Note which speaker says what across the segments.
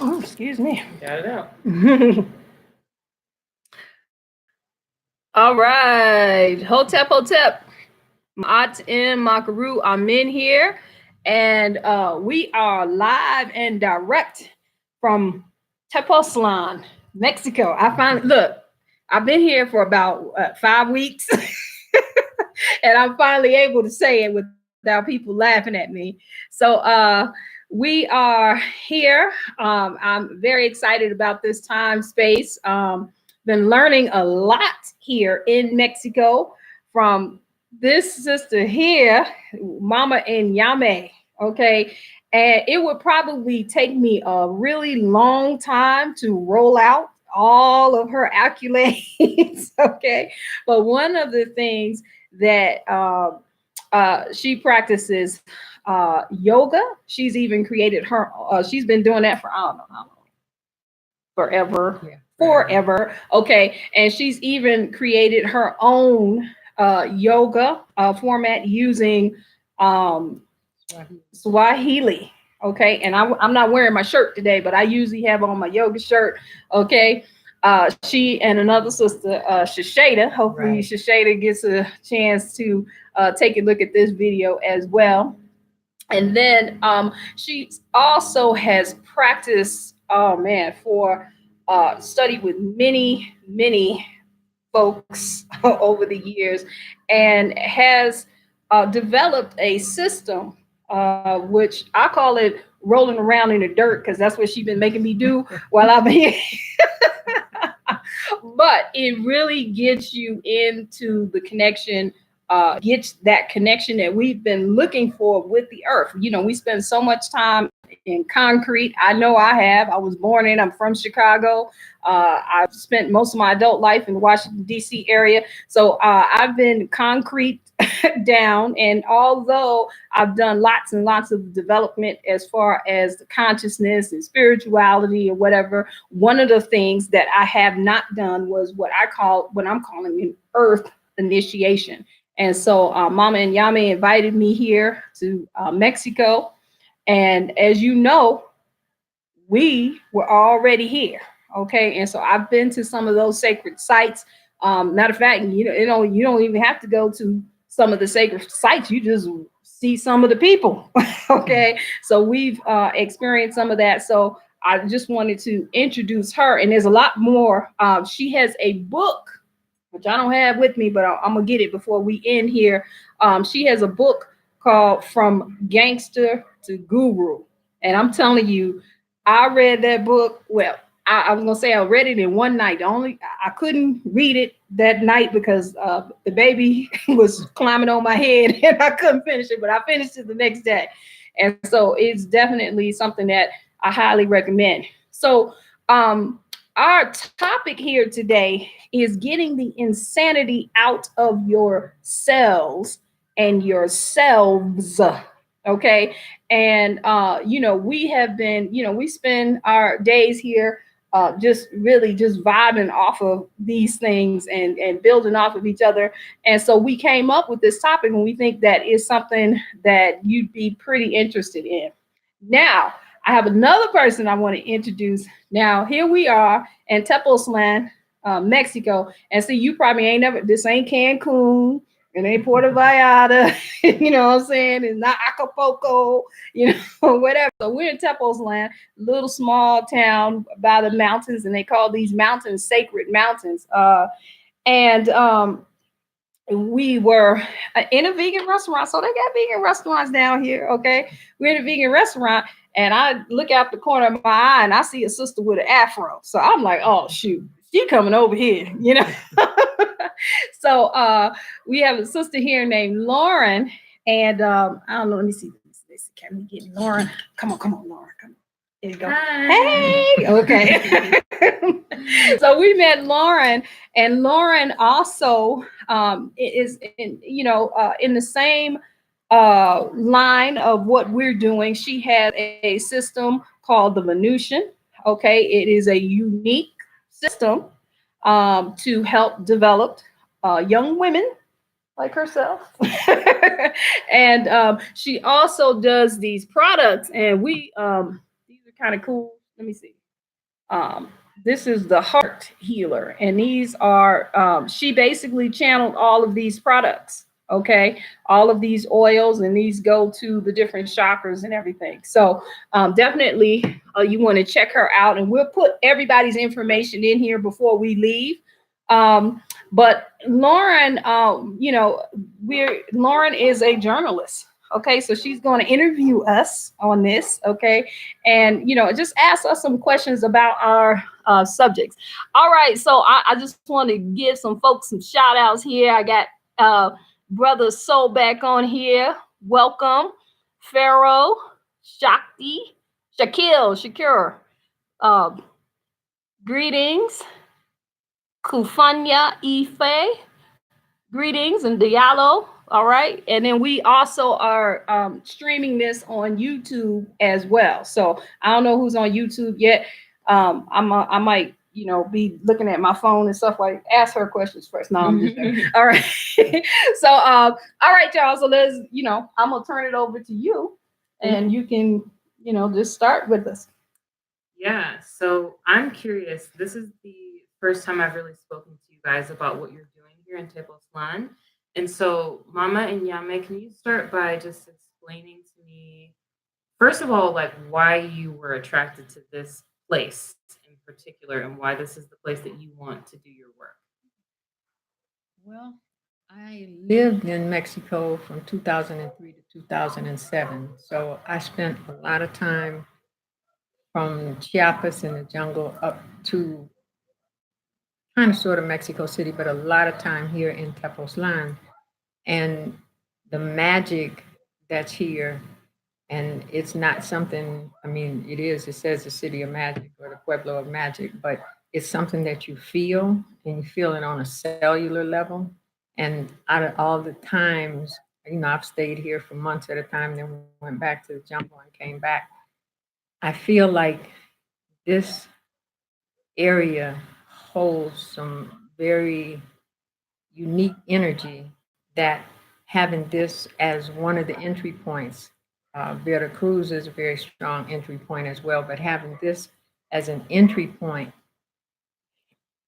Speaker 1: Oh, excuse me.
Speaker 2: Got it out.
Speaker 1: All right. Hotep, Hotep. Ma'at in Makaru. I'm in here. And we are live and direct from Tepoztlan, Mexico. I finally, look, I've been here for about 5 weeks. And I'm finally able to say it without people laughing at me. So we are here. I'm very excited about this time space. Been learning a lot here in Mexico from this sister here, Mama Nyame. Okay. And it would probably take me a really long time to roll out all of her accolades. Okay. But one of the things that she practices yoga. She's even created her. She's been doing that for I don't know how long, forever,
Speaker 2: Yeah.
Speaker 1: forever. Okay, and she's even created her own yoga format using um, Swahili. Okay, and I'm not wearing my shirt today, but I usually have on my yoga shirt. Okay, she and another sister, Shashada. Hopefully,
Speaker 2: Right.
Speaker 1: Shashada gets a chance to take a look at this video as well. And then she also has practiced, oh man, for studied with many folks over the years and has developed a system which I call it rolling around in the dirt because that's what she's been making me do while I've been here. But it really gets you into the connection, gets that connection that we've been looking for with the earth. You know, we spend so much time in concrete. I know I have. I was born in, I'm from Chicago. I've spent most of my adult life in the Washington, D.C. area. So I've been concrete down. And although I've done lots and lots of development as far as the consciousness and spirituality or whatever, one of the things that I have not done was what I'm calling an earth initiation. And so Mama and Yame invited me here to Mexico. And as you know, we were already here. Okay. And so I've been to some of those sacred sites. Matter of fact, you don't even have to go to some of the sacred sites. You just see some of the people. Okay. So we've experienced some of that. So I just wanted to introduce her. And there's a lot more. She has a book, which I don't have with me, but I'm going to get it before we end here. She has a book called From Gangster to Guru. And I'm telling you, I read that book. Well, I was gonna say I read it in one night. The only I couldn't read it that night because the baby was climbing on my head and I couldn't finish it. But I finished it the next day, and so it's definitely something that I highly recommend. So, our topic here today is getting the insanity out of your cells and your selves. Okay, and we have been, we spend our days here just really just vibing off of these things and building off of each other. And so we came up with this topic and we think that is something that you'd be pretty interested in. Now I have another person I want to introduce. Now here we are in Tepoztlan, Mexico. And see, you probably ain't never, this ain't Cancun, it ain't Puerto Vallarta, you know what I'm saying? It's not Acapulco, whatever. So we're in Tepoztlan, little small town by the mountains, and they call these mountains sacred mountains. And we were in a vegan restaurant. So they got vegan restaurants down here. Okay. We're in a vegan restaurant and I look out the corner of my eye and I see a sister with an afro. So I'm like, oh shoot, she coming over here. So we have a sister here named Lauren. And I don't know, let me see. Can we get Lauren? Come on, Lauren. Come on. There you go.
Speaker 2: Hi.
Speaker 1: Hey, okay. So we met Lauren, and Lauren also is in the same line of what we're doing. She has a system called the Venusian. Okay, it is a unique system to help develop young women like herself. And she also does these products, and these are kind of cool. let me see. Um, this is the heart healer, and these are she basically channeled all of these products. Okay, all of these oils, and these go to the different chakras and everything. So definitely, you want to check her out, and we'll put everybody's information in here before we leave. Um, but Lauren, Lauren is a journalist. Okay, so she's going to interview us on this. Okay, and just ask us some questions about our subjects. All right, so I just want to give some folks some shout outs here. I got brother Soul back on here. Welcome. Pharaoh, Shakti, Shakir. Uh, greetings. Kufanya Ife. Greetings and Diallo. All right. And then we also are streaming this on YouTube as well. So I don't know who's on YouTube yet. I might, be looking at my phone and stuff like ask her questions first. No, I'm just all right. So all right, y'all. So let's, I'm gonna turn it over to you and you can, just start with us.
Speaker 2: Yeah, so I'm curious. This is the first time I've really spoken to you guys about what you're doing here in Tepoztlan. And so, Mama and Yame, can you start by just explaining to me, first of all, like why you were attracted to this place in particular and why this is the place that you want to do your work?
Speaker 3: Well, I lived in Mexico from 2003 to 2007. So I spent a lot of time from Chiapas in the jungle up to kind of sort of Mexico City, but a lot of time here in Tepoztlan. And the magic that's here, and it's not something, I mean, it says the city of magic or the Pueblo of magic, but it's something that you feel and you feel it on a cellular level. And out of all the times, I've stayed here for months at a time, then went back to the jungle and came back. I feel like this area holds some very unique energy that having this as one of the entry points, Veracruz is a very strong entry point as well, but having this as an entry point,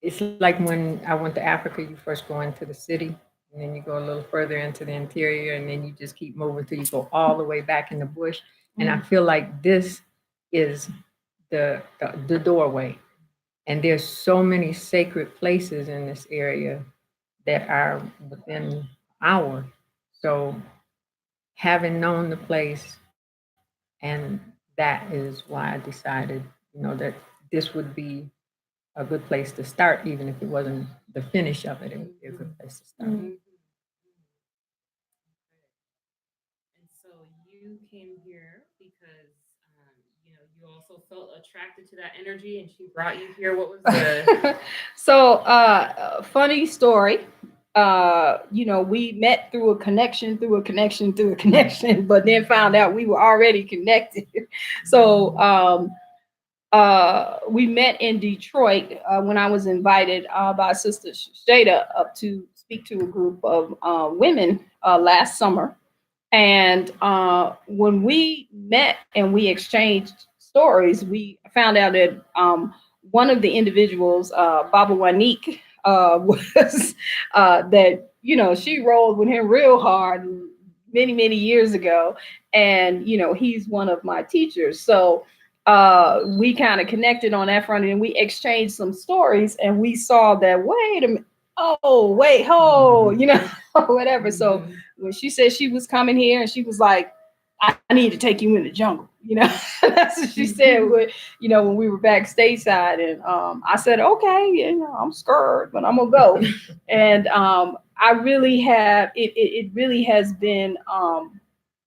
Speaker 3: it's like when I went to Africa, you first go into the city, and then you go a little further into the interior, and then you just keep moving till you go all the way back in the bush. And I feel like this is the doorway. And there's so many sacred places in this area that are within hour. So having known the place, and that is why I decided, that this would be a good place to start, even if it wasn't the finish of it. It would be a good place to start.
Speaker 2: Mm-hmm. And so you came here because you also felt attracted to that energy, and she brought you here. What was the?
Speaker 1: So, funny story. We met through a connection, but then found out we were already connected. So, we met in Detroit when I was invited by Sister Shada up to speak to a group of women last summer. And when we met and we exchanged stories, we found out that one of the individuals, Baba Wanik, was that, she rolled with him real hard many, many years ago. And, he's one of my teachers. So we kind of connected on that front and we exchanged some stories and we saw that, wait a minute, oh, wait, oh, whatever. So when she said she was coming here and she was like, I need to take you in the jungle, that's what she said when we were back stateside. And I said, okay, I'm scared, but I'm gonna go. And I really have it really has been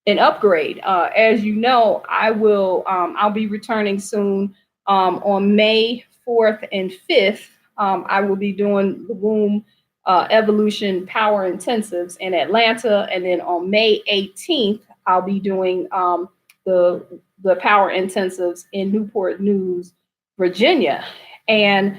Speaker 1: an upgrade. As you know, I'll be returning soon on May 4th and 5th. I will be doing the womb evolution power intensives in Atlanta, and then on May 18th, I'll be doing the power intensives in Newport News, Virginia, and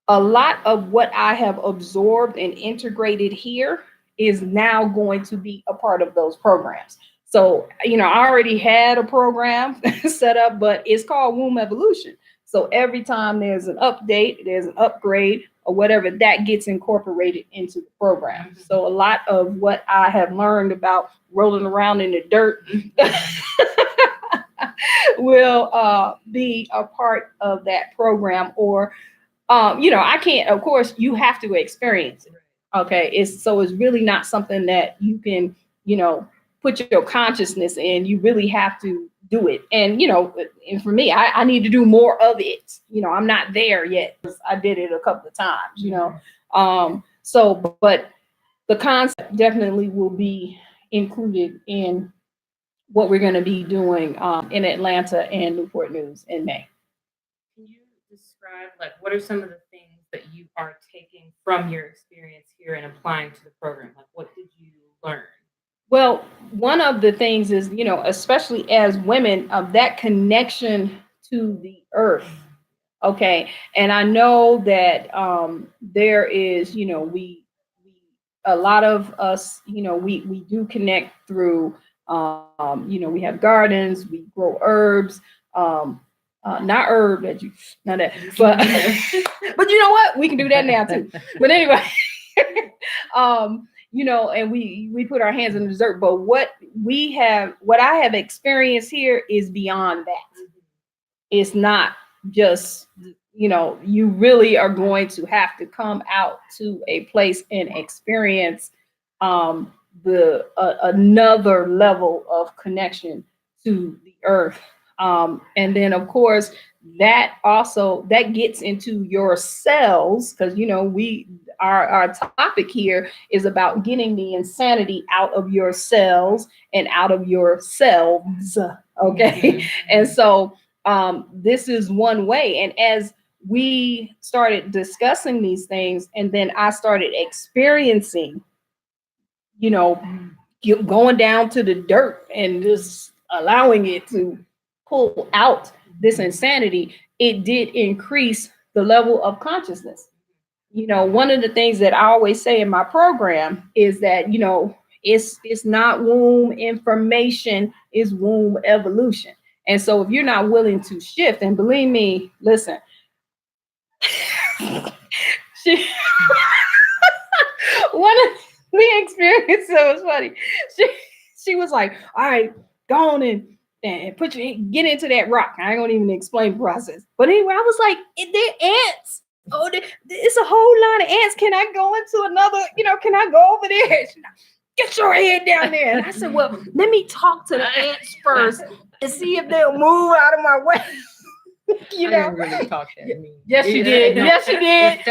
Speaker 1: a lot of what I have absorbed and integrated here is now going to be a part of those programs. So, I already had a program set up, but it's called Womb Evolution. So every time there's an update, there's an upgrade or whatever, that gets incorporated into the program. So a lot of what I have learned about rolling around in the dirt will be a part of that program. Or I can't, of course, you have to experience it. Okay. It's really not something that you can, put your consciousness in. You really have to do it. And for me, I need to do more of it. I'm not there yet. I did it a couple of times. So, but the concept definitely will be included in what we're going to be doing in Atlanta and Newport News in May.
Speaker 2: Can you describe, like, what are some of the things that you are taking from your experience here and applying to the program? Like, what did you learn?
Speaker 1: Well, one of the things is, especially as women, of that connection to the earth. Okay. And I know that there is, we a lot of us, we do connect through, we have gardens, we grow herbs, not herb that you, not that, but, but you know what? We can do that now too. But anyway, and we put our hands in the dirt. But what I have experienced here is beyond that. It's not just, you really are going to have to come out to a place and experience the another level of connection to the earth. And then of course that gets into your cells, because our topic here is about getting the insanity out of your cells and out of your selves. Okay. And so this is one way. And as we started discussing these things, and then I started experiencing, going down to the dirt and just allowing it to pull out this insanity, it did increase the level of consciousness. One of the things that I always say in my program is that, it's not womb information, it's womb evolution. And so if you're not willing to shift, and believe me, listen, she, one of the experiences was funny. She was like, all right, go on and get into that rock. I ain't gonna even explain the process. But anyway, I was like, they're ants. Oh, it's a whole lot of ants. Can I go into another, can I go over there? Get your head down there. And I said, well, let me talk to the ants first and see if they'll move out of my way.
Speaker 3: I didn't really talk that mean.
Speaker 1: Yes, she did. Yes, she did.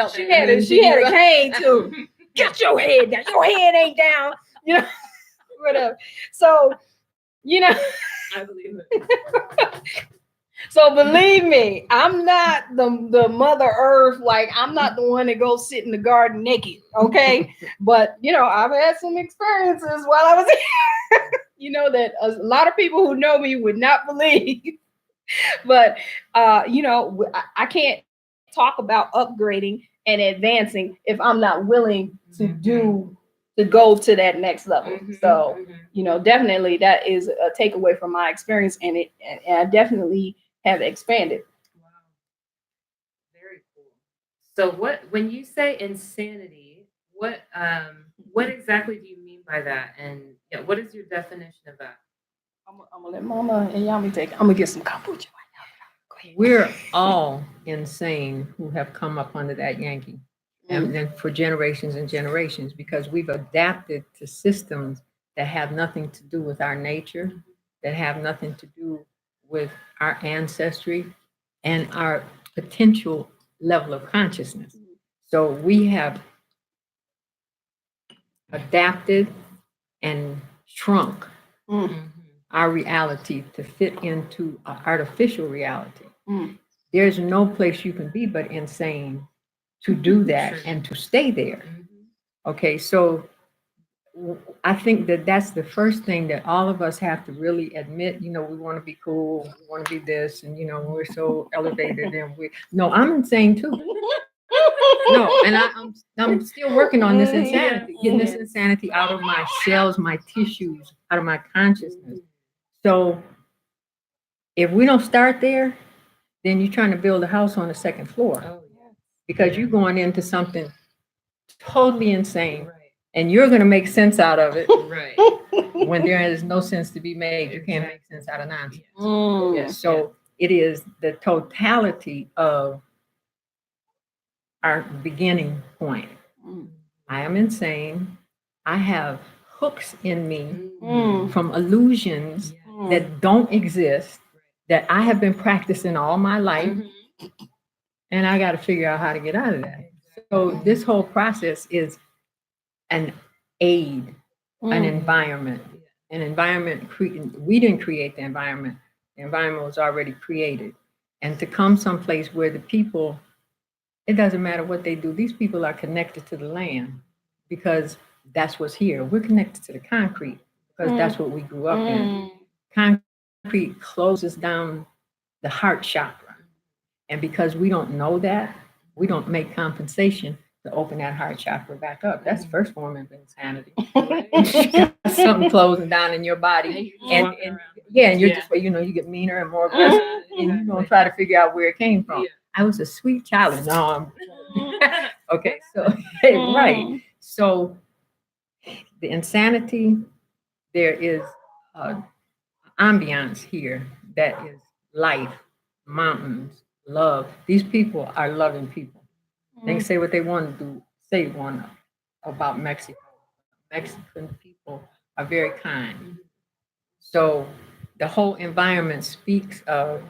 Speaker 1: She had a cane too. Get your head down. Your head ain't down. Whatever. So,
Speaker 2: I believe it.
Speaker 1: So believe me, I'm not the Mother Earth. Like, I'm not the one that goes sit in the garden naked. Okay. But, I've had some experiences while I was here, that a lot of people who know me would not believe. But, I can't talk about upgrading and advancing if I'm not willing to go to that next level. So, definitely that is a takeaway from my experience, and I definitely have expanded.
Speaker 2: Wow. Very cool. So when you say insanity, what exactly do you mean by that? And what is your definition of that?
Speaker 1: I'm gonna let Mama and Yami take it. I'm gonna get some kombucha.
Speaker 3: We're all insane who have come up under that Yankee. And then for generations and generations, because we've adapted to systems that have nothing to do with our nature, that have nothing to do with our ancestry and our potential level of consciousness. So we have adapted and shrunk our reality to fit into an artificial reality. There's no place you can be but insane to do that and to stay there. Okay, so I think that that's the first thing that all of us have to really admit. We want to be cool, we want to be this, and we're so elevated, and I'm insane too. No, and I'm still working on this insanity, getting this insanity out of my cells, my tissues, out of my consciousness. So if we don't start there, then you're trying to build a house on the second floor
Speaker 2: Oh, yeah.
Speaker 3: because you're going into something totally insane,
Speaker 2: Right.
Speaker 3: and you're going to make sense out of it
Speaker 2: Right.
Speaker 3: when there is no sense to be made. You can't make sense out of nonsense.
Speaker 1: Mm.
Speaker 3: Yes. So it is the totality of our beginning point.
Speaker 1: Mm.
Speaker 3: I am insane. I have hooks in me
Speaker 1: Mm.
Speaker 3: from illusions
Speaker 1: Mm.
Speaker 3: that don't exist that I have been practicing all my life, and I got to figure out how to get out of that. So this whole process is an aid, an environment. An environment, we didn't create the environment. The environment was already created. And to come someplace where the people, it doesn't matter what they do, these people are connected to the land because that's what's here. We're connected to the concrete because that's what we grew up in. Concrete closes down the heart chakra. And because we don't know that, we don't make compensation to open that heart chakra back up. That's the first form of insanity. You got something closing down in your body. And yeah, and you're just, you get meaner and more aggressive, and you don't try to figure out where it came from.
Speaker 2: Yeah.
Speaker 3: I was a sweet child. No, I'm okay. So right. So the insanity, there is ambiance here that is life, mountains, love. These people are loving people. They can say what they want to do, say one about Mexico. Mexican people are very kind. So the whole environment speaks of.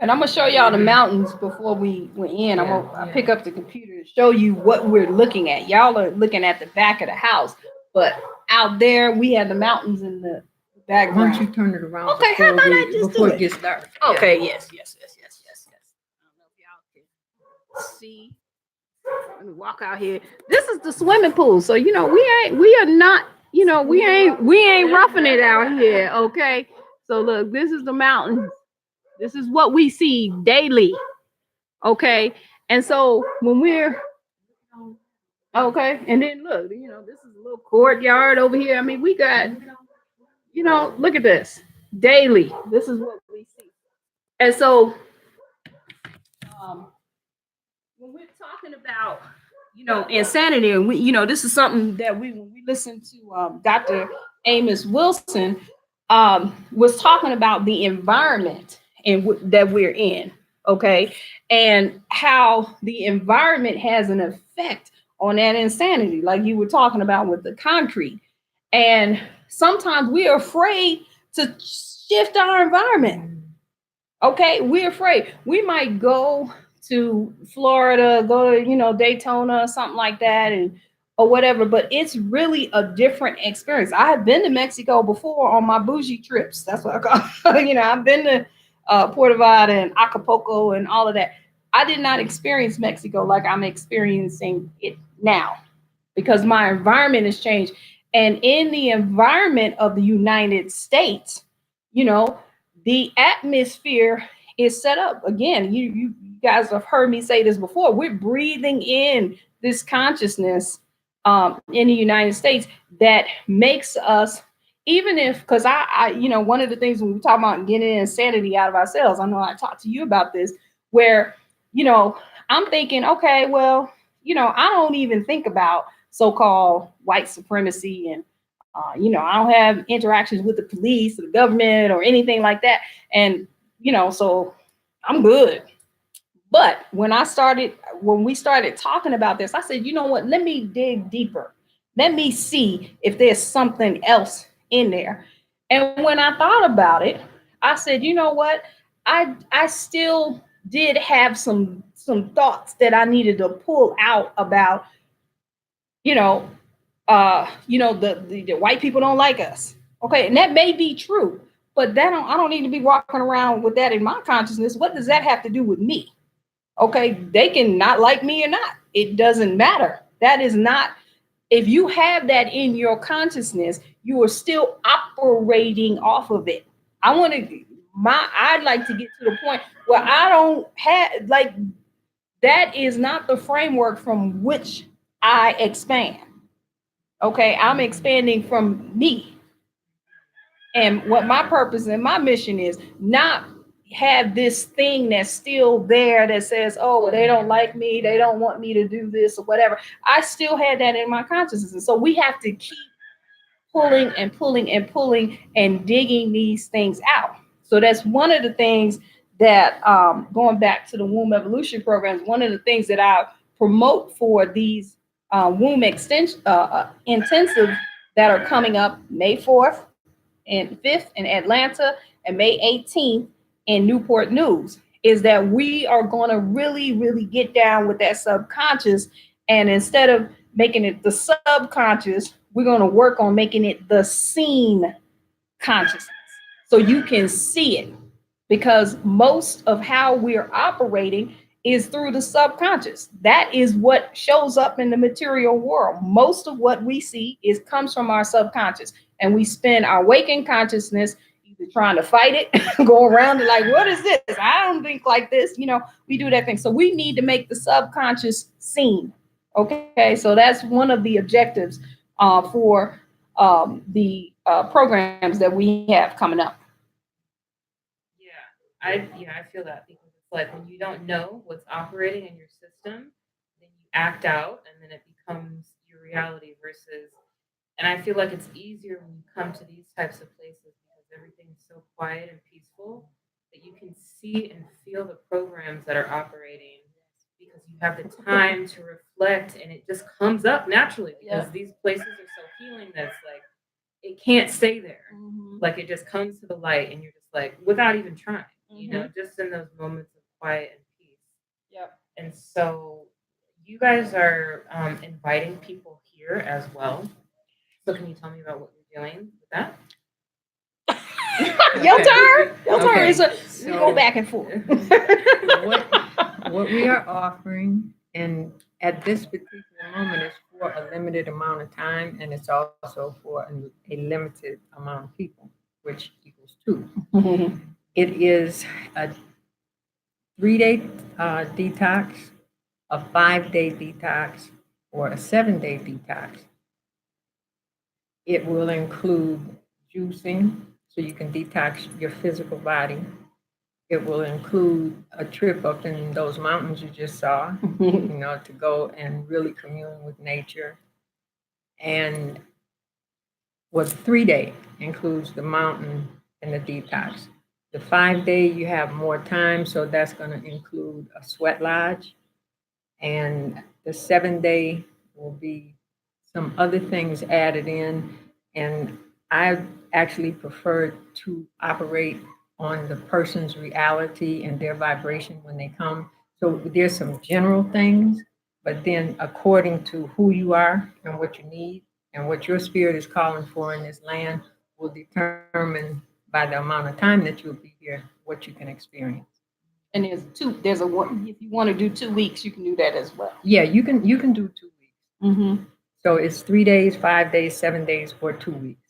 Speaker 1: And I'm gonna show y'all the mountains before we end. I'm gonna pick up the computer to show you what we're looking at. Y'all are looking at the back of the house, but out there we have the mountains in the background.
Speaker 3: Why don't you turn it around?
Speaker 1: Okay, how about I just
Speaker 3: before
Speaker 1: do
Speaker 3: it gets dark?
Speaker 1: Okay, yes. I don't know if y'all can see. Let me walk out here. This is the swimming pool. So we are not, we ain't roughing it out here. Okay. So look, this is the mountains. This is what we see daily. Okay. And so when we're okay, and then look, this is a little courtyard over here. I mean, we got, look at this daily. This is what we see. And so when we're talking about insanity, and this is something that when we listen to Dr. Amos Wilson was talking about the environment that we're in, okay, and how the environment has an effect on that insanity, like you were talking about with the concrete. And sometimes we're afraid to shift our environment. Okay, we're afraid. We might go to Florida, go to, Daytona or something like that, or whatever, but it's really a different experience. I have been to Mexico before on my bougie trips. That's what I call I've been to Puerto Vallarta and Acapulco and all of that. I did not experience Mexico like I'm experiencing it now because my environment has changed. And in the environment of the United States, the atmosphere is set up. Again, you guys have heard me say this before. We're breathing in this consciousness in the United States that makes us, even if, because I one of the things when we talk about getting insanity out of ourselves, I know I talked to you about this, where, I'm thinking, okay, well, I don't even think about so-called white supremacy and I don't have interactions with the police or the government or anything like that. And, so I'm good. But when we started talking about this, I said, you know what, let me dig deeper. Let me see if there's something else in there. And when I thought about it, I said, you know what, I still did have some thoughts that I needed to pull out about, the white people don't like us. Okay, and that may be true, but I don't need to be walking around with that in my consciousness. What does that have to do with me? Okay, they can not like me or not. It doesn't matter. That is not, if you have that in your consciousness, you are still operating off of it. I'd like to get to the point where I don't have, like, that is not the framework from which I expand. Okay, I'm expanding from me. And what my purpose and my mission is, not have this thing that's still there that says, oh, well, they don't like me, they don't want me to do this or whatever. I still had that in my consciousness. And so we have to keep pulling and pulling and pulling and digging these things out. So that's one of the things that, going back to the womb evolution programs, one of the things that I promote for these womb extension intensive that are coming up May 4th and 5th in Atlanta and May 18th in Newport News, is that we are going to really, really get down with that subconscious. And instead of making it the subconscious, we're going to work on making it the seen consciousness so you can see it. Because most of how we're operating is through the subconscious. That is what shows up in the material world. Most of what we see is comes from our subconscious, and we spend our waking consciousness either trying to fight it, go around and like, what is this? I don't think like this. We do that thing. So we need to make the subconscious seen. Okay, so that's one of the objectives for the programs that we have coming up.
Speaker 2: I feel that because it's like when you don't know what's operating in your system, then you act out and then it becomes your reality versus and I feel like it's easier when you come to these types of places because everything's so quiet and peaceful that you can see and feel the programs that are operating because you have the time to reflect and it just comes up naturally because these places are so healing that it's like it can't stay there. Like it just comes to the light and you're just like without even trying, just in those moments of quiet and peace.
Speaker 1: Yep.
Speaker 2: And so you guys are inviting people here as well. So can you tell me about what you're doing with that?
Speaker 1: Your turn. Your turn.
Speaker 3: Okay.
Speaker 1: We go back and forth.
Speaker 3: What we are offering, and at this particular moment, is for a limited amount of time, and it's also for a limited amount of people, which equals 2. It is a 3-day detox, a 5-day detox, or a 7-day detox. It will include juicing, so you can detox your physical body. It will include a trip up in those mountains you just saw, to go and really commune with nature. And the 3-day includes the mountain and the detox. The 5-day, you have more time, so that's going to include a sweat lodge. And the 7-day will be some other things added in. And I actually prefer to operate on the person's reality and their vibration when they come. So there's some general things, but then according to who you are and what you need and what your spirit is calling for in this land will determine by the amount of time that you'll be here what you can experience.
Speaker 1: And there's if you want to do 2 weeks, you can do that as well.
Speaker 3: Yeah, you can do 2 weeks.
Speaker 1: Mm-hmm.
Speaker 3: So it's 3 days, 5 days, 7 days, or 2 weeks.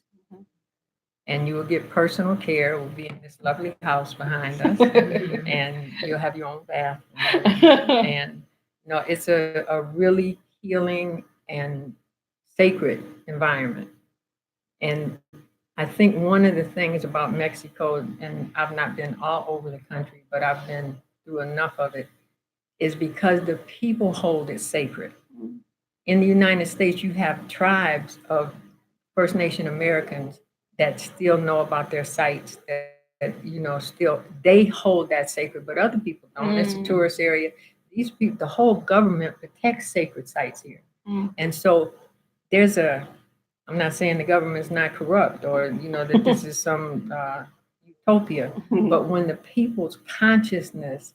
Speaker 3: And you will get personal care. We'll be in this lovely house behind us, and you'll have your own bath. And it's a really healing and sacred environment. And I think one of the things about Mexico, and I've not been all over the country, but I've been through enough of it, is because the people hold it sacred. In the United States, you have tribes of First Nation Americans that still know about their sites, that still they hold that sacred, but other people don't. It's a tourist area. These people, the whole government protects sacred sites here. And so I'm not saying the government's not corrupt or, that this is some utopia, but when the people's consciousness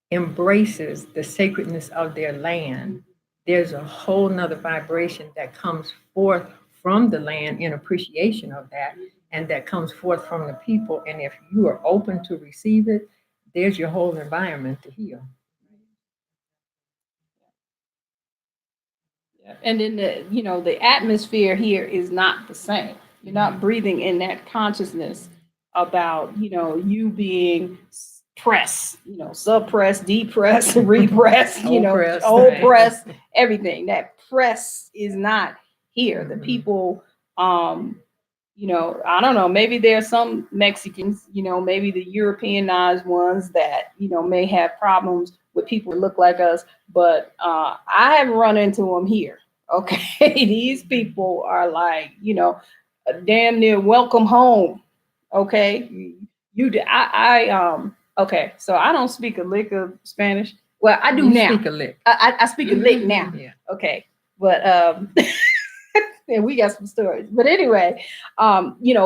Speaker 3: embraces the sacredness of their land, there's a whole nother vibration that comes forth from the land in appreciation of that, and that comes forth from the people. And if you are open to receive it, there's your whole environment to heal.
Speaker 1: And then the atmosphere here is not the same. You're not breathing in that consciousness about you being press, suppress, depress, repress,
Speaker 3: Oppressed.
Speaker 1: old
Speaker 2: Right.
Speaker 1: press, everything. That press is not here. The
Speaker 3: Mhm.
Speaker 1: people, I don't know, maybe there are some Mexicans, maybe the Europeanized ones that, may have problems with people that look like us, but I haven't run into them here. Okay. These people are like, damn near welcome home. Okay. Okay. So I don't speak a lick of Spanish. Well, I do
Speaker 3: You
Speaker 1: now.
Speaker 3: speak a lick.
Speaker 1: I speak a lick now.
Speaker 3: Yeah.
Speaker 1: Okay. But and we got some stories. But anyway,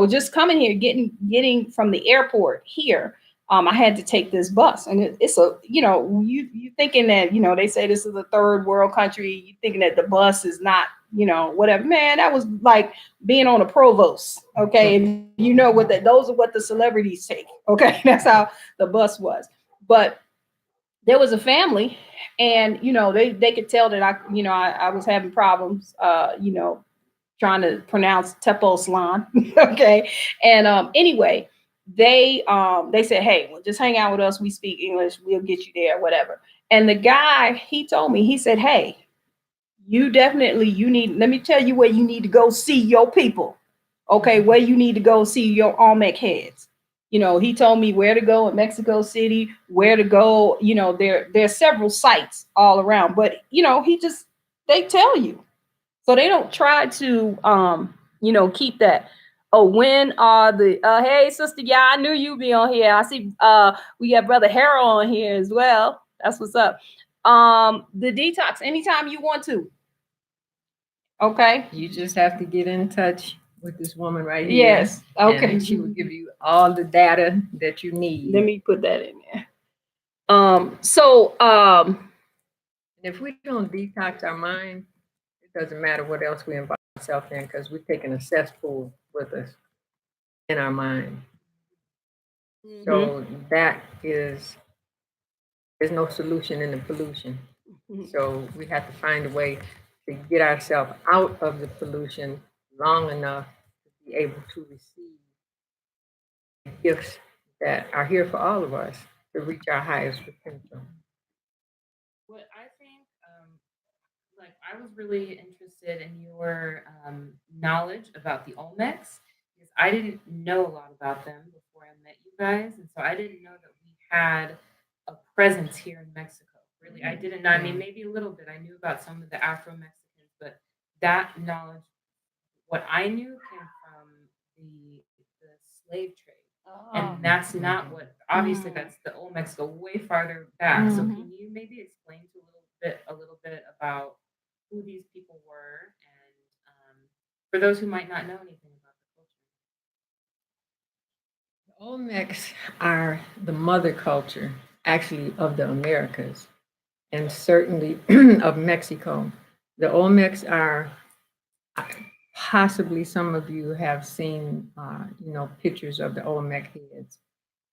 Speaker 1: just coming here, getting from the airport here, I had to take this bus, and it's a, you thinking that, they say this is a third world country, you thinking that the bus is not, whatever. Man, that was like being on a provost. Okay, and you know what that those are what the celebrities take. Okay, that's how the bus was. But there was a family, and they could tell that I was having problems, trying to pronounce Tepoztlan. Okay. And anyway, they said, hey, well, just hang out with us. We speak English. We'll get you there, whatever. And the guy, he told me, he said, hey, you need, let me tell you where you need to go see your people. Okay, where you need to go see your Olmec heads. He told me where to go in Mexico City, where to go. There's several sites all around, but they tell you. So they don't try to keep that. Oh, when are the hey sister, yeah, I knew you'd be on here. I see we got brother Harold on here as well. That's what's up. The detox anytime you want to. Okay.
Speaker 3: You just have to get in touch with this woman right here.
Speaker 1: Yes. Okay.
Speaker 3: And she will give you all the data that you need.
Speaker 1: Let me put that in there.
Speaker 3: And if we don't detox our mind, it doesn't matter what else we involve ourselves in, because we're taking a cesspool with us in our mind. So that is, there's no solution in the pollution. So we have to find a way to get ourselves out of the pollution long enough to be able to receive gifts that are here for all of us to reach our highest potential.
Speaker 2: What I think, like, I was really interested in your knowledge about the Olmecs because I didn't know a lot about them before I met you guys, and so I didn't know that we had a presence here in Mexico. Really, I didn't know. I mean, maybe a little bit. I knew about some of the Afro Mexicans, but that knowledge, what I knew, came from the slave trade. And that's not what, obviously, that's the old Mexico, way farther back. So can you maybe explain to a little bit about who these people were, and for those who might not know anything about the
Speaker 3: Olmecs are the mother culture, actually, of the Americas and certainly of Mexico. The Olmecs are, possibly some of you have seen, pictures of the Olmec heads,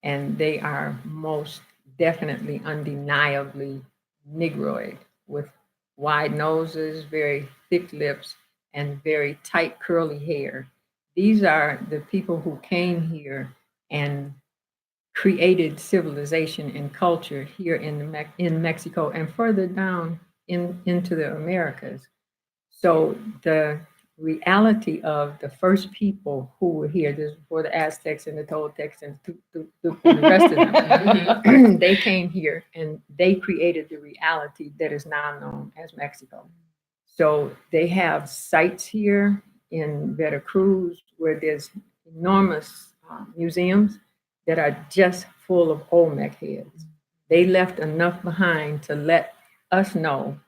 Speaker 3: and they are most definitely, undeniably Negroid with wide noses, very thick lips, and very tight curly hair. These are the people who came here and created civilization and culture here in Mexico and further down into the Americas. So the reality of the first people who were here, this is before the Aztecs and the Toltecs and the rest of them, they came here and they created the reality that is now known as Mexico. So they have sites here in Veracruz where there's enormous museums that are just full of Olmec heads. They left enough behind to let us know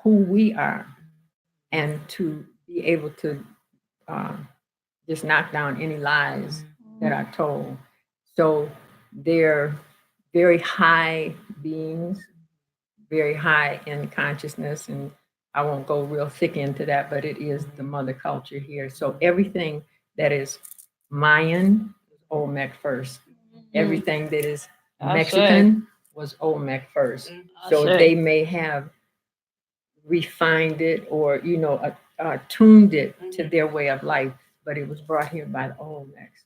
Speaker 3: who we are and to be able to uh, just knock down any lies that are told. So they're very high beings, very high in consciousness, and I won't go real thick into that, but it is the mother culture here. So everything that is Mayan was Olmec first. Everything that is Mexican was Olmec first. So they may have refined it or tuned it to their way of life, but it was brought here by the Olmecs,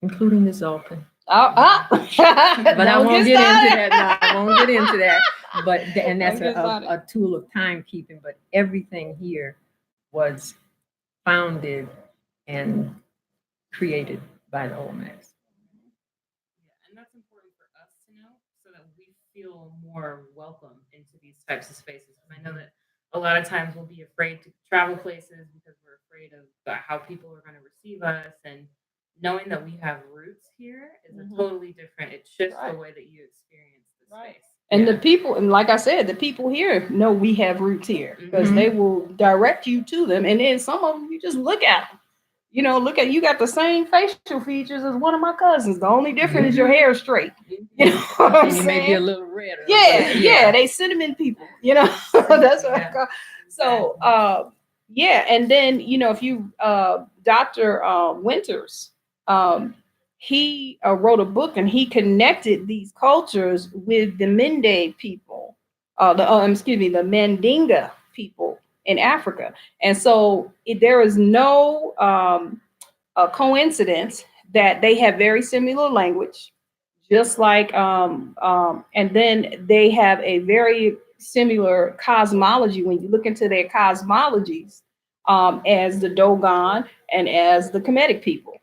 Speaker 3: including the Zolkin. But I won't get into that. No, I won't get into that. But and that's
Speaker 1: Don't get started.
Speaker 3: a tool of timekeeping. But everything here was founded and created by the Olmecs.
Speaker 2: Yeah, and that's important for us to know so that we feel more welcome into these types of spaces. Because I know that a lot of times we'll be afraid to travel places because we're afraid of how people are going to receive us. And knowing that we have roots here is a totally different, it shifts the way that you experience the space.
Speaker 1: And the people, and like I said, the people here know we have roots here because they will direct you to them. And then some of them, you just look at them. You know, look at, you got the same facial features as one of my cousins. The only difference is your hair is straight. You know what I'm
Speaker 3: And you may be a
Speaker 1: saying?
Speaker 3: little redder.
Speaker 1: Yeah, they cinnamon people. You know, that's what I call. So, yeah, and then if you, Dr. Winters, he wrote a book and he connected these cultures with the Mende people, excuse me, the Mandinga people in Africa. And so there is no a coincidence that they have very similar language, just like and then they have a very similar cosmology when you look into their cosmologies, as the Dogon and as the Kemetic people.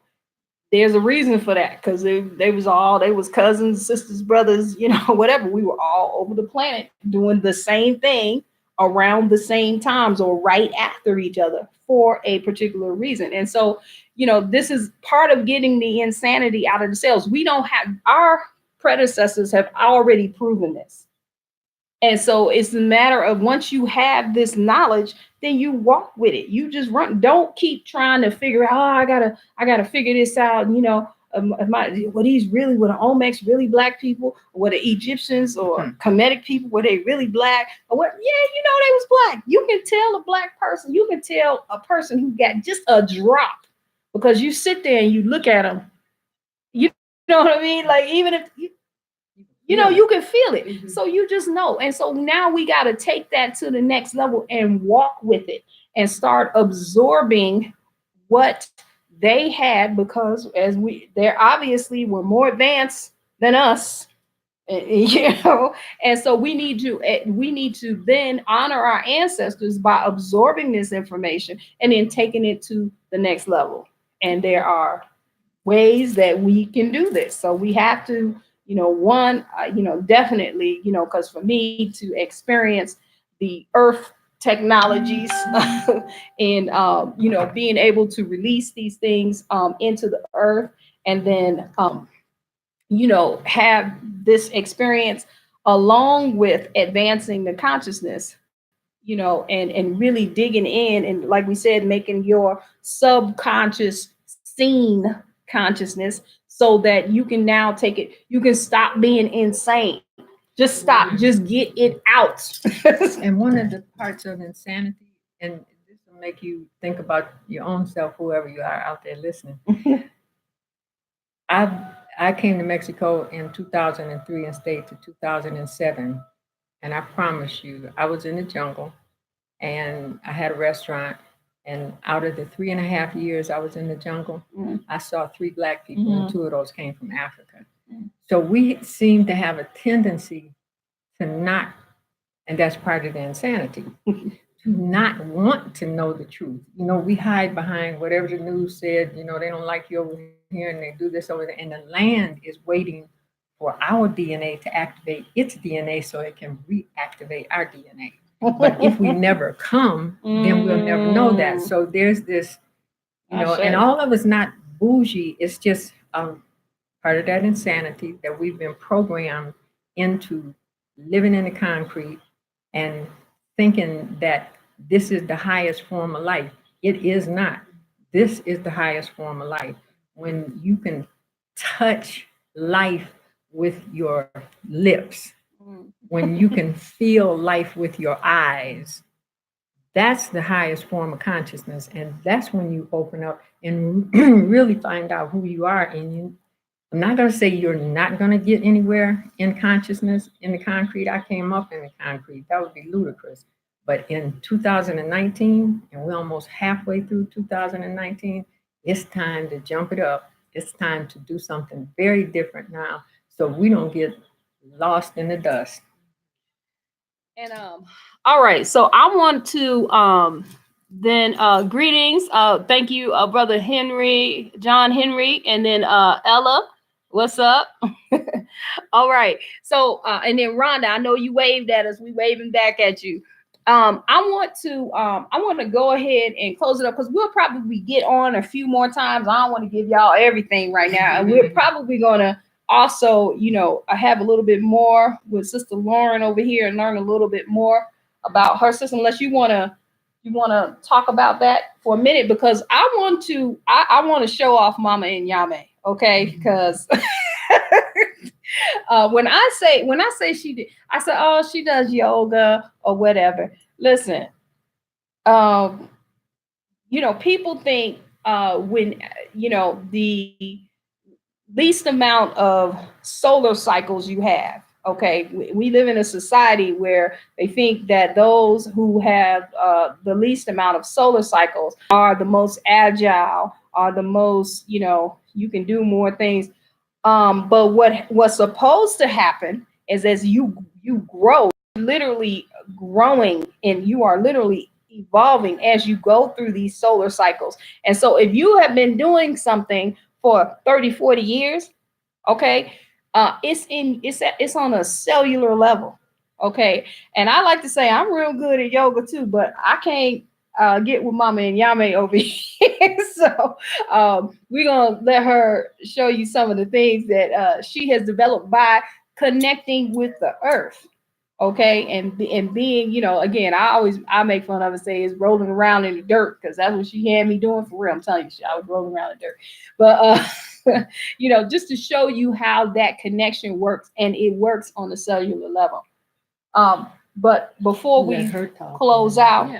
Speaker 1: There's a reason for that because they was cousins, sisters, brothers, whatever. We were all over the planet doing the same thing around the same times or right after each other for a particular reason. And so, this is part of getting the insanity out of the cells. We don't have, our predecessors have already proven this. And so it's a matter of, once you have this knowledge, then you walk with it. You just run. Don't keep trying to figure out, I gotta figure this out. Were these really, were the Olmecs really black people? Or were the Egyptians or Kemetic people, were they really black? Or what? Yeah, they was black. You can tell a black person. You can tell a person who got just a drop because you sit there and you look at them. You know what I mean? Like, even if you can feel it. So you just know. And so now we got to take that to the next level and walk with it and start absorbing what they had, because they're obviously were more advanced than us. And so we need to then honor our ancestors by absorbing this information and then taking it to the next level. And there are ways that we can do this. So we have to, definitely, because for me to experience the earth technologies and, being able to release these things into the earth, and then, have this experience along with advancing the consciousness, and really digging in, and like we said, making your subconscious scene consciousness so that you can now take it, you can stop being insane. Just stop, just get it out.
Speaker 3: And one of the parts of insanity, and this will make you think about your own self, whoever you are out there listening. I came to Mexico in 2003 and stayed to 2007. And I promise you, I was in the jungle and I had a restaurant. And out of the 3.5 years I was in the jungle, I saw 3 black people, and 2 of those came from Africa. So we seem to have a tendency to not, and that's part of the insanity, to not want to know the truth. We hide behind whatever the news said. They don't like you over here and they do this over there. And the land is waiting for our DNA to activate its DNA so it can reactivate our DNA. But if we never come, then we'll never know that. So there's this, and all of us not bougie. It's just part of that insanity that we've been programmed into living in the concrete and thinking that this is the highest form of life. It is not. This is the highest form of life. When you can touch life with your lips, when you can feel life with your eyes, that's the highest form of consciousness. And that's when you open up and really find out who you are. And I'm not going to say you're not going to get anywhere in consciousness in the concrete. I came up in the concrete. That would be ludicrous. But in 2019, and we're almost halfway through 2019, it's time to jump it up it's time to do something very different now, so we don't get lost in the dust.
Speaker 1: And all right, so I want to then greetings. Thank you, brother Henry, John Henry, and then Ella. What's up? All right. So and then Rhonda, I know you waved at us. We waving back at you. I want to go ahead and close it up because we'll probably get on a few more times. I don't want to give y'all everything right now, and we're probably gonna also, have a little bit more with Sister Lauren over here and learn a little bit more about her sister. Unless you wanna talk about that for a minute, because I want to show off Mama and Yame, okay? Because when I say she did, I said, oh, she does yoga or whatever. Listen, um, people think when the least amount of solar cycles you have. Okay, we live in a society where they think that those who have the least amount of solar cycles are the most agile, are the most, you can do more things. But what's supposed to happen is as you grow, literally growing, and you are literally evolving as you go through these solar cycles. And so if you have been doing something for 30, 40 years, okay, it's on a cellular level, okay. And I like to say I'm real good at yoga too, but I can't get with Mama and Yame over here. So we're gonna let her show you some of the things that she has developed by connecting with the earth. Okay, and being, again, I make fun of it, say is rolling around in the dirt, because that's what she had me doing for real. I'm telling you, I was rolling around in the dirt. But just to show you how that connection works, and it works on the cellular level. But before we close out,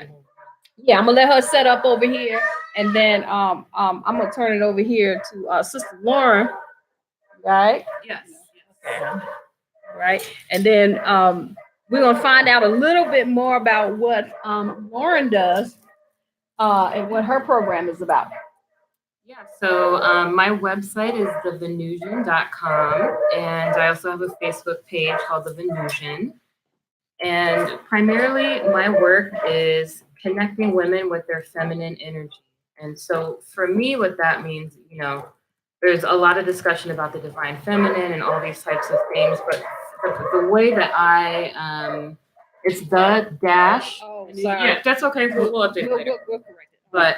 Speaker 1: yeah, I'm gonna let her set up over here, and then I'm gonna turn it over here to Sister Lauren, right?
Speaker 2: Yes.
Speaker 1: Right, and then we're gonna find out a little bit more about what Lauren does and what her program is about.
Speaker 2: Yeah, so my website is thevenusian.com, and I also have a Facebook page called The Venusian. And primarily, my work is connecting women with their feminine energy. And so, for me, what that means, there's a lot of discussion about the divine feminine and all these types of things, but the way that it's the dash.
Speaker 1: Oh,
Speaker 2: Yeah, that's okay. We'll update
Speaker 1: We'll,
Speaker 2: later.
Speaker 1: we'll correct it.
Speaker 2: But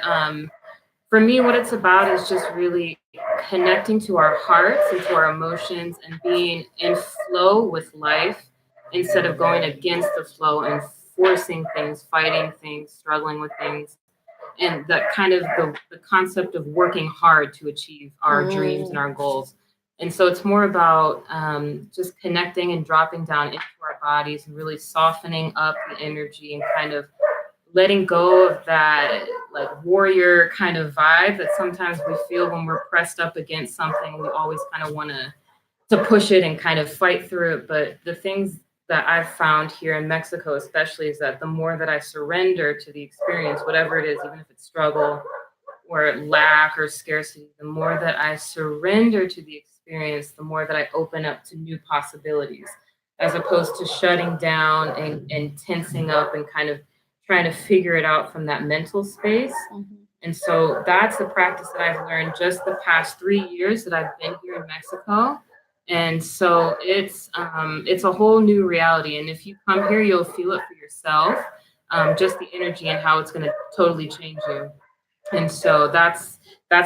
Speaker 2: for me, what it's about is just really connecting to our hearts and to our emotions and being in flow with life instead of going against the flow and forcing things, fighting things, struggling with things. And that kind of the concept of working hard to achieve our dreams and our goals. And so it's more about just connecting and dropping down into our bodies and really softening up the energy and kind of letting go of that like warrior kind of vibe that sometimes we feel when we're pressed up against something. We always kind of want to push it and kind of fight through it. But the things that I've found here in Mexico, especially, is that the more that I surrender to the experience, whatever it is, even if it's struggle or lack or scarcity, the more that I surrender to the experience, the more that I open up to new possibilities, as opposed to shutting down and tensing up and kind of trying to figure it out from that mental space. And so that's the practice that I've learned just the past 3 years that I've been here in Mexico. And so it's a whole new reality. And if you come here, you'll feel it for yourself, just the energy and how it's going to totally change you. And so that's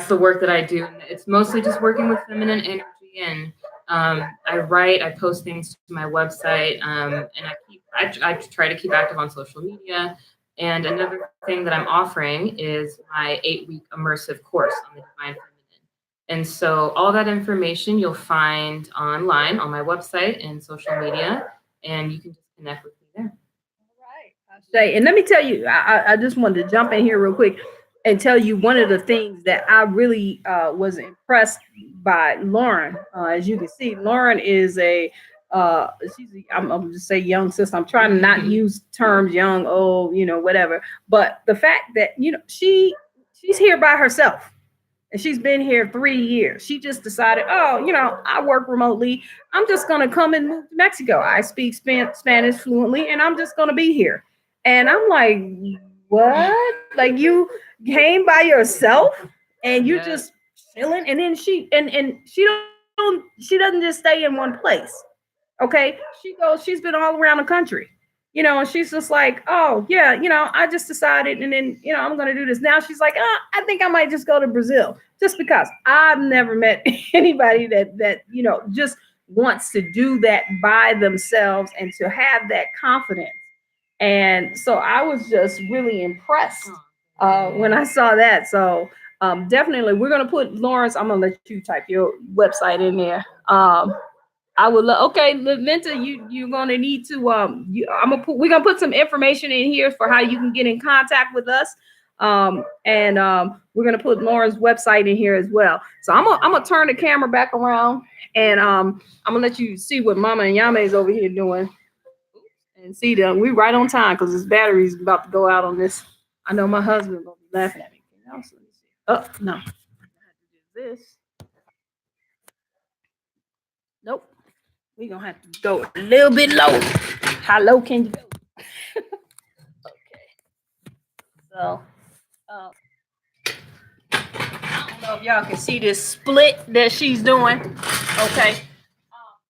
Speaker 2: the work that I do. And it's mostly just working with feminine energy. And I write, I post things to my website, and I try to keep active on social media. And another thing that I'm offering is my 8-week immersive course on the divine feminine. And so all that information you'll find online on my website and social media, and you can just connect with me there.
Speaker 1: All right. Shay, and let me tell you, I just wanted to jump in here real quick and tell you one of the things that I really was impressed by Lauren. As you can see, Lauren is I'm just say young sister. I'm trying to not use terms young, old, whatever. But the fact that she's here by herself. and she's been here 3 years. She just decided, oh, I work remotely. I'm just gonna come and move to Mexico. I speak Spanish fluently, and I'm just gonna be here. And I'm like, what? Like you came by yourself, and you just chilling. And then she doesn't just stay in one place. Okay. She's been all around the country, and she's just like, oh, yeah, I just decided. And then, I'm going to do this. Now she's like, I think I might just go to Brazil just because I've never met anybody that just wants to do that by themselves and to have that confidence. And so I was just really impressed when I saw that. So definitely, we're going to put Lawrence, I'm going to let you type your website in there. I would love. Okay, Laventa, you're gonna need to we're gonna put some information in here for how you can get in contact with us, and we're gonna put Lauren's website in here as well. So I'm gonna turn the camera back around, and I'm gonna let you see what Mama and Yame is over here doing, and see that we right on time because this battery's about to go out on this. I know my husband gonna be laughing at me. So let me see. Oh no, I have to do this. Nope. We're gonna have to go a little bit low. How low can you go? Okay. So I don't know if y'all can see this split that she's doing. Okay.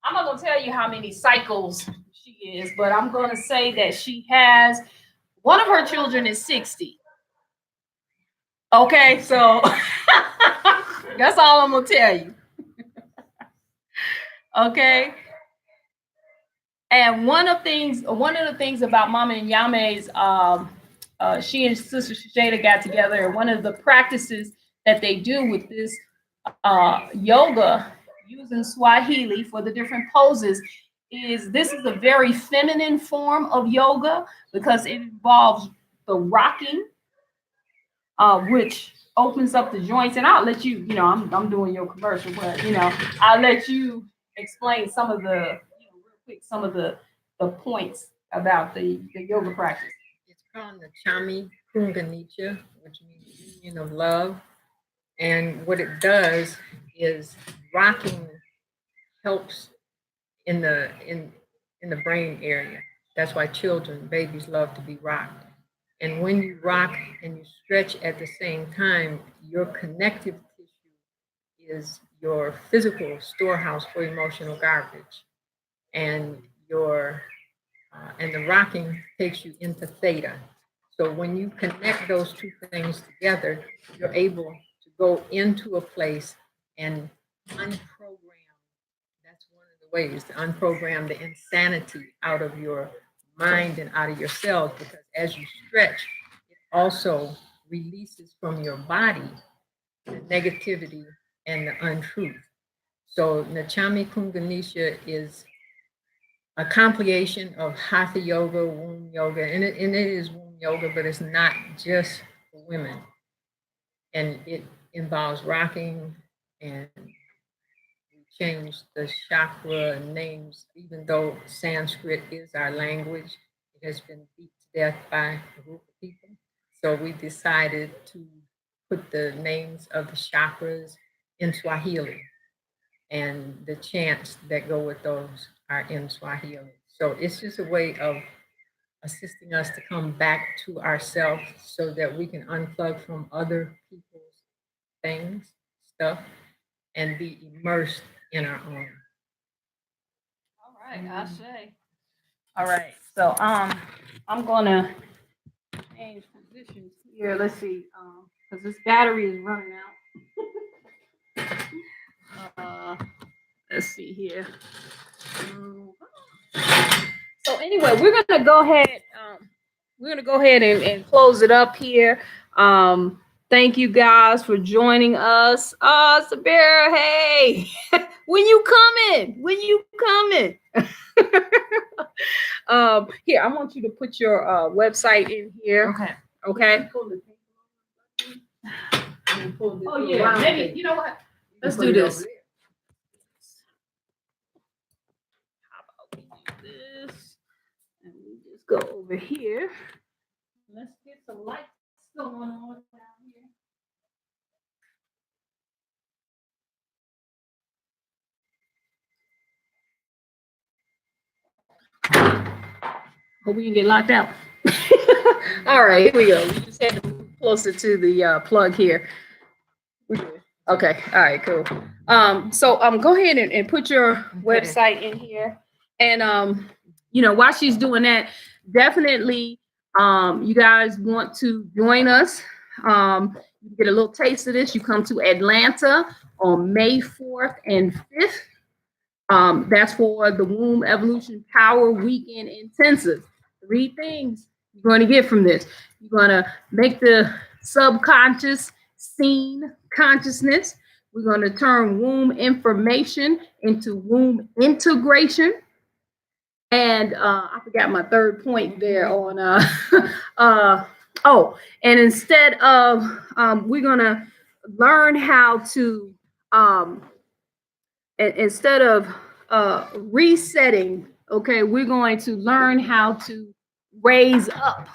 Speaker 1: I'm not gonna tell you how many cycles she is, but I'm gonna say that she has one of her children is 60. Okay, so that's all I'm gonna tell you. Okay. And one of the things about Mama and Yame's, she and Sister Shada got together, and one of the practices that they do with this yoga using Swahili for the different poses is this is a very feminine form of yoga because it involves the rocking, which opens up the joints. And I'll let you, I'm doing your commercial, but I'll let you explain some of real quick, some of the points about the yoga practice.
Speaker 3: It's called the Chami Kunganicha, which means union of love. And what it does is rocking helps in the brain area. That's why babies love to be rocked. And when you rock and you stretch at the same time, your connective tissue is your physical storehouse for emotional garbage. And the rocking takes you into theta. So when you connect those two things together, you're able to go into a place and unprogram. That's one of the ways to unprogram the insanity out of your mind and out of your cells, because as you stretch, it also releases from your body the negativity and the untruth. So Nachami Kunganisha is a compilation of hatha yoga, womb yoga, and it is womb yoga, but it's not just for women. And it involves rocking, and we changed the chakra names, even though Sanskrit is our language. It has been beat to death by a group of people. So we decided to put the names of the chakras in Swahili, and the chants that go with those are in Swahili. So it's just a way of assisting us to come back to ourselves so that we can unplug from other people's things, stuff, and be immersed in our own.
Speaker 1: All right, I say. All right, so I'm gonna change positions here. Let's see, because this battery is running out. Let's see here. So anyway, we're gonna go ahead and close it up here. Thank you guys for joining us. Sabira, hey, when you coming? When you coming? Here, I want you to put your website in here.
Speaker 2: Okay.
Speaker 1: Okay. Oh yeah, maybe you know what? Let's do this. How about we do this? And we just go over here. Let's get some lights going on down here. Hope we can get locked out. All right, here we go. We just had to move closer to the plug here. We're good. Okay. All right. Cool. So go ahead and put your website in here, and while she's doing that, definitely you guys want to join us. You get a little taste of this. You come to Atlanta on May 4th and 5th. That's for the Womb Evolution Power Weekend Intensive. 3 things you're going to get from this. You're going to make the subconscious seen consciousness. We're going to turn womb information into womb integration. And I forgot my third point there on and instead of we're going to learn how to instead of resetting, okay, we're going to learn how to raise up,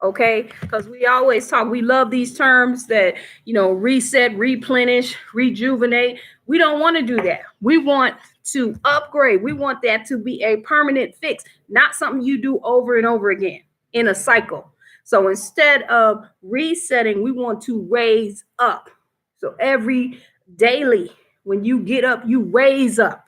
Speaker 1: okay? Because we always talk, we love these terms that, reset, replenish, rejuvenate. We don't want to do that. We want to upgrade. We want that to be a permanent fix, not something you do over and over again in a cycle. So instead of resetting, we want to raise up. So every daily, when you get up, you raise up.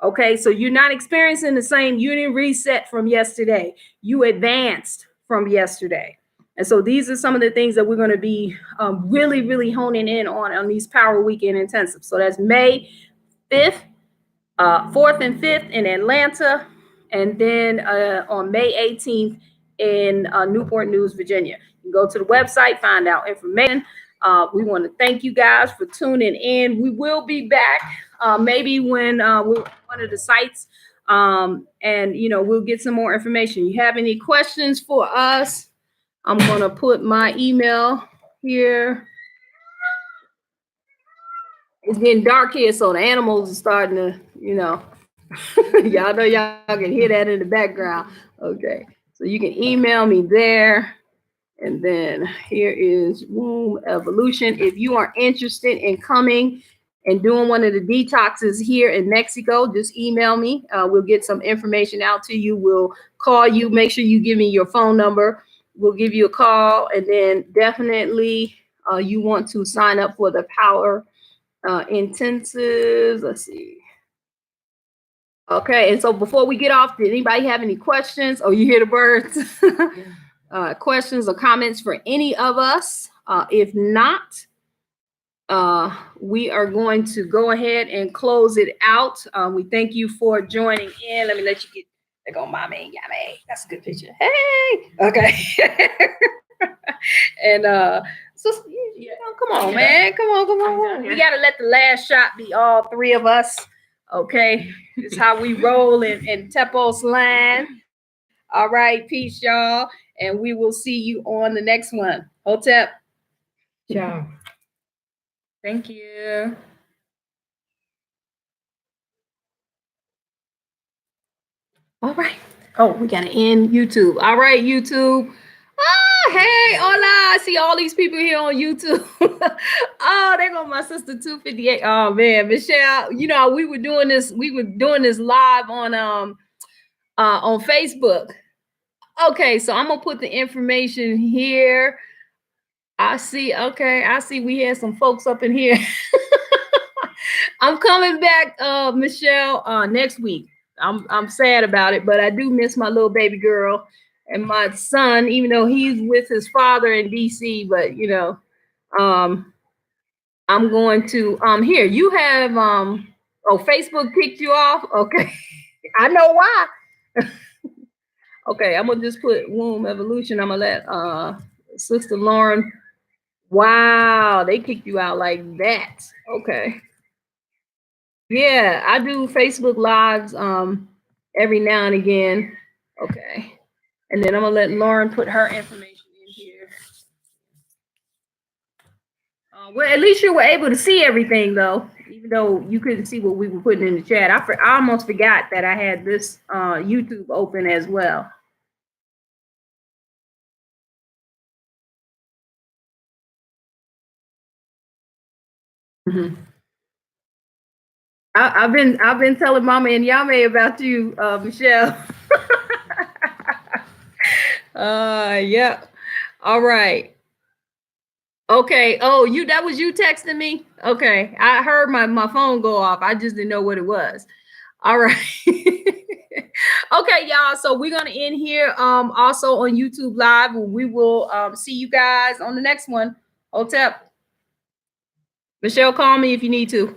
Speaker 1: Okay, so you're not experiencing the same, you didn't reset from yesterday. You advanced from yesterday. And so these are some of the things that we're going to be really, really honing in on these Power Weekend Intensives. So that's May 5th, 4th and 5th in Atlanta, and then on May 18th in Newport News, Virginia. You can go to the website, find out information. We want to thank you guys for tuning in. We will be back maybe when we're on one of the sites, and we'll get some more information. You have any questions for us? I'm going to put my email here. It's getting dark here, so the animals are starting to, y'all know y'all can hear that in the background. Okay, so you can email me there. And then here is Womb Evolution. If you are interested in coming and doing one of the detoxes here in Mexico, just email me. We'll get some information out to you. We'll call you. Make sure you give me your phone number. We'll give you a call. And then definitely you want to sign up for the Power Intensives. Let's see. Okay, and so before we get off, did anybody have any questions? Oh, you hear the birds? Questions or comments for any of us? If not, we are going to go ahead and close it out. We thank you for joining in. Let me let you get, there go Mommy and Yummy. That's a good picture. Hey, okay. And so come on, man. Come on. We gotta let the last shot be all 3 of us. Okay, it's how we roll in Tepos land. All right, peace, y'all, and we will see you on the next one. Hotep.
Speaker 3: Ciao.
Speaker 2: Thank you.
Speaker 1: All right. Oh, we got to end YouTube. All right, YouTube. Hey, hola. I see all these people here on YouTube. Oh, there go my sister 258. Oh man, Michelle, we were doing this live on Facebook. Okay, so I'm gonna put the information here. I see we had some folks up in here. I'm coming back, Michelle, next week. I'm sad about it, but I do miss my little baby girl and my son, even though he's with his father in DC. But I'm going to here. You have Facebook kicked you off. Okay, I know why. Okay, I'm gonna just put Womb Evolution. I'm gonna let Sister Lauren. Wow, they kicked you out like that. Okay. Yeah, I do Facebook Lives every now and again. Okay. And then I'm gonna let Lauren put her information in here. Well, at least you were able to see everything though, even though you couldn't see what we were putting in the chat. I almost forgot that I had this YouTube open as well. Mm-hmm. I've been telling Mama and Yame about you, Michelle. Yeah. All right. Okay. Oh, that was you texting me? Okay. I heard my phone go off. I just didn't know what it was. All right. Okay, y'all. So we're gonna end here. Also on YouTube Live. We will see you guys on the next one. Hotep. Michelle, call me if you need to.